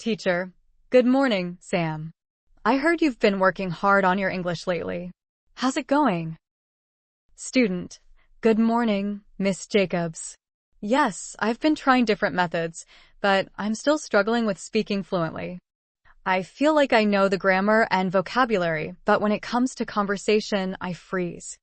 Teacher, good morning, Sam. I heard you've been working hard on your English lately. How's it going? Student, good morning, Miss Jacobs. Yes, I've been trying different methods, but I'm still struggling with speaking fluently. I feel like I know the grammar and vocabulary, but when it comes to conversation, I freeze.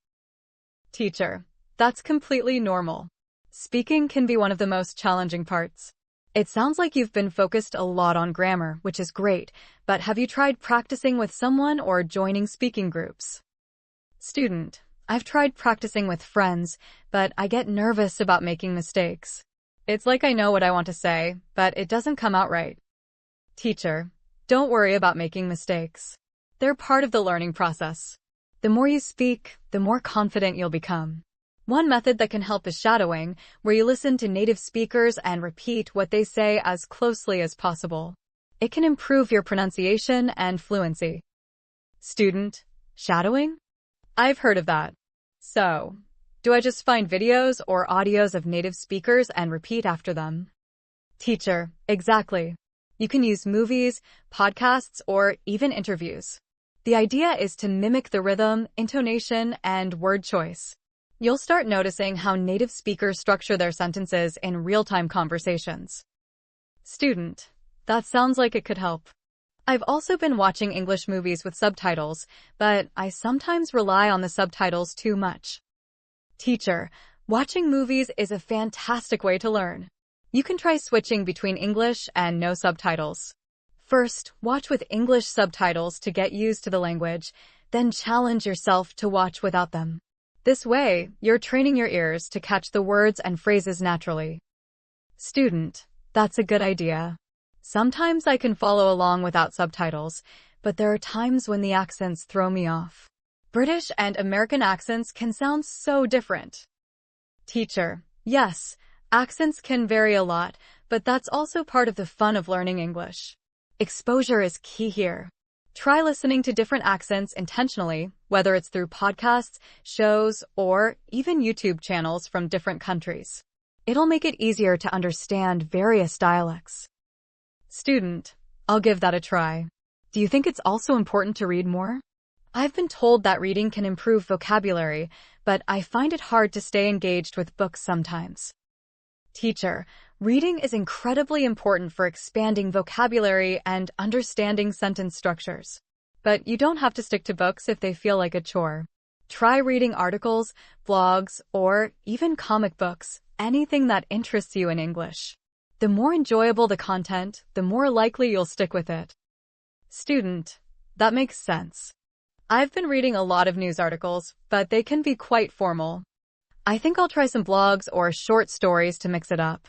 Teacher, that's completely normal. Speaking can be one of the most challenging parts. It sounds like you've been focused a lot on grammar, which is great, but have you tried practicing with someone or joining speaking groups? Student, I've tried practicing with friends, but I get nervous about making mistakes. It's like I know what I want to say, but it doesn't come out right. Teacher, don't worry about making mistakes. They're part of the learning process. The more you speak, the more confident you'll become. One method that can help is shadowing, where you listen to native speakers and repeat what they say as closely as possible. It can improve your pronunciation and fluency. Student, shadowing? I've heard of that. So, do I just find videos or audios of native speakers and repeat after them? Teacher, exactly. You can use movies, podcasts, or even interviews. The idea is to mimic the rhythm, intonation, and word choice. You'll start noticing how native speakers structure their sentences in real-time conversations. Student, that sounds like it could help. I've also been watching English movies with subtitles, but I sometimes rely on the subtitles too much. Teacher, watching movies is a fantastic way to learn. You can try switching between English and no subtitles. First, watch with English subtitles to get used to the language, then challenge yourself to watch without them. This way, you're training your ears to catch the words and phrases naturally. Student, that's a good idea. Sometimes I can follow along without subtitles, but there are times when the accents throw me off. British and American accents can sound so different. Teacher, yes, accents can vary a lot, but that's also part of the fun of learning English. Exposure is key here. Try listening to different accents intentionally, whether it's through podcasts, shows, or even YouTube channels from different countries. It'll make it easier to understand various dialects. Student, I'll give that a try. Do you think it's also important to read more? I've been told that reading can improve vocabulary, but I find it hard to stay engaged with books sometimes. Teacher, reading is incredibly important for expanding vocabulary and understanding sentence structures. But you don't have to stick to books if they feel like a chore. Try reading articles, blogs, or even comic books, anything that interests you in English. The more enjoyable the content, the more likely you'll stick with it. Student, that makes sense. I've been reading a lot of news articles, but they can be quite formal. I think I'll try some blogs or short stories to mix it up.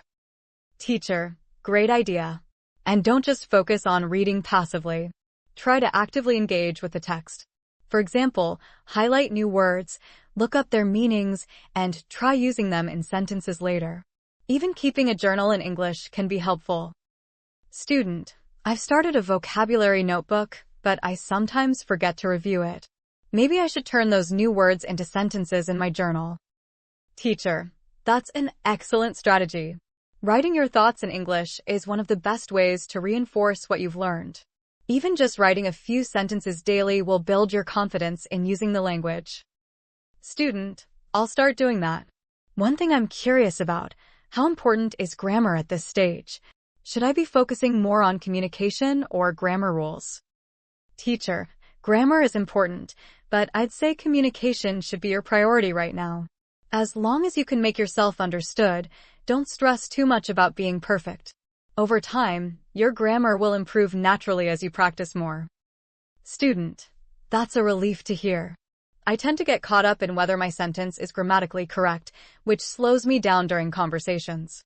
Teacher, great idea. And don't just focus on reading passively. Try to actively engage with the text. For example, highlight new words, look up their meanings, and try using them in sentences later. Even keeping a journal in English can be helpful. Student, I've started a vocabulary notebook, but I sometimes forget to review it. Maybe I should turn those new words into sentences in my journal. Teacher, that's an excellent strategy. Writing your thoughts in English is one of the best ways to reinforce what you've learned. Even just writing a few sentences daily will build your confidence in using the language. Student, I'll start doing that. One thing I'm curious about, how important is grammar at this stage? Should I be focusing more on communication or grammar rules? Teacher, grammar is important, but I'd say communication should be your priority right now. As long as you can make yourself understood, don't stress too much about being perfect. Over time, your grammar will improve naturally as you practice more. Student, that's a relief to hear. I tend to get caught up in whether my sentence is grammatically correct, which slows me down during conversations.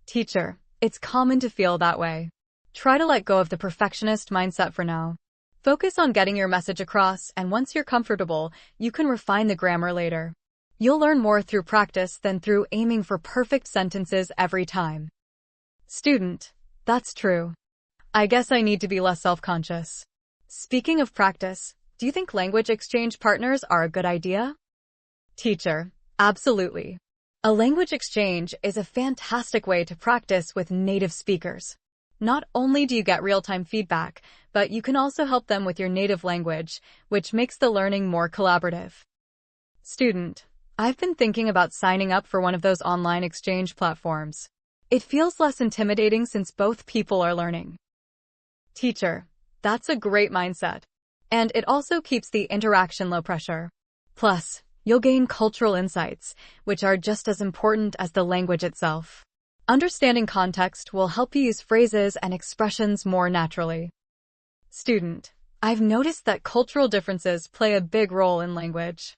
Teacher, it's common to feel that way. Try to let go of the perfectionist mindset for now. Focus on getting your message across, and once you're comfortable, you can refine the grammar later. You'll learn more through practice than through aiming for perfect sentences every time. Student, that's true. I guess I need to be less self-conscious. Speaking of practice, do you think language exchange partners are a good idea? Teacher, absolutely. A language exchange is a fantastic way to practice with native speakers. Not only do you get real-time feedback, but you can also help them with your native language, which makes the learning more collaborative. Student, I've been thinking about signing up for one of those online exchange platforms. It feels less intimidating since both people are learning. Teacher, that's a great mindset. And it also keeps the interaction low pressure. Plus, you'll gain cultural insights, which are just as important as the language itself. Understanding context will help you use phrases and expressions more naturally. Student, I've noticed that cultural differences play a big role in language.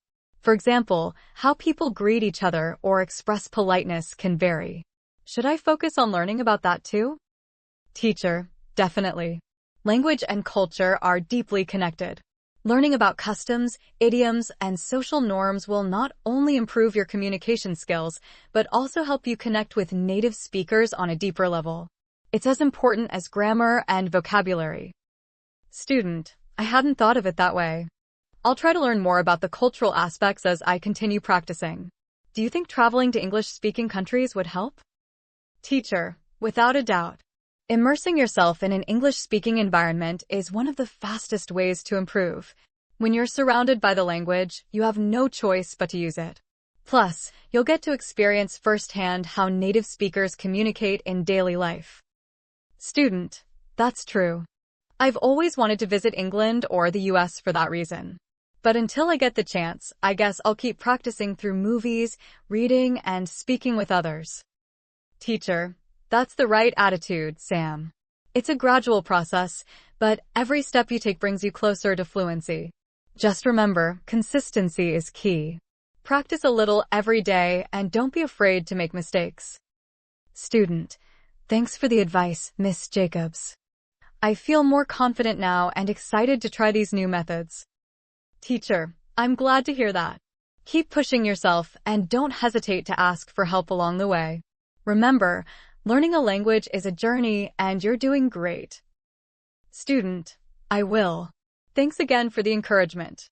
For example, how people greet each other or express politeness can vary. Should I focus on learning about that too? Teacher, definitely. Language and culture are deeply connected. Learning about customs, idioms, and social norms will not only improve your communication skills, but also help you connect with native speakers on a deeper level. It's as important as grammar and vocabulary. Student, I hadn't thought of it that way. I'll try to learn more about the cultural aspects as I continue practicing. Do you think traveling to English-speaking countries would help? Teacher, without a doubt. Immersing yourself in an English-speaking environment is one of the fastest ways to improve. When you're surrounded by the language, you have no choice but to use it. Plus, you'll get to experience firsthand how native speakers communicate in daily life. Student, that's true. I've always wanted to visit England or the US for that reason. But until I get the chance, I guess I'll keep practicing through movies, reading, and speaking with others. Teacher, that's the right attitude, Sam. It's a gradual process, but every step you take brings you closer to fluency. Just remember, consistency is key. Practice a little every day and don't be afraid to make mistakes. Student, thanks for the advice, Miss Jacobs. I feel more confident now and excited to try these new methods. Teacher, I'm glad to hear that. Keep pushing yourself and don't hesitate to ask for help along the way. Remember, learning a language is a journey and you're doing great. Student, I will. Thanks again for the encouragement.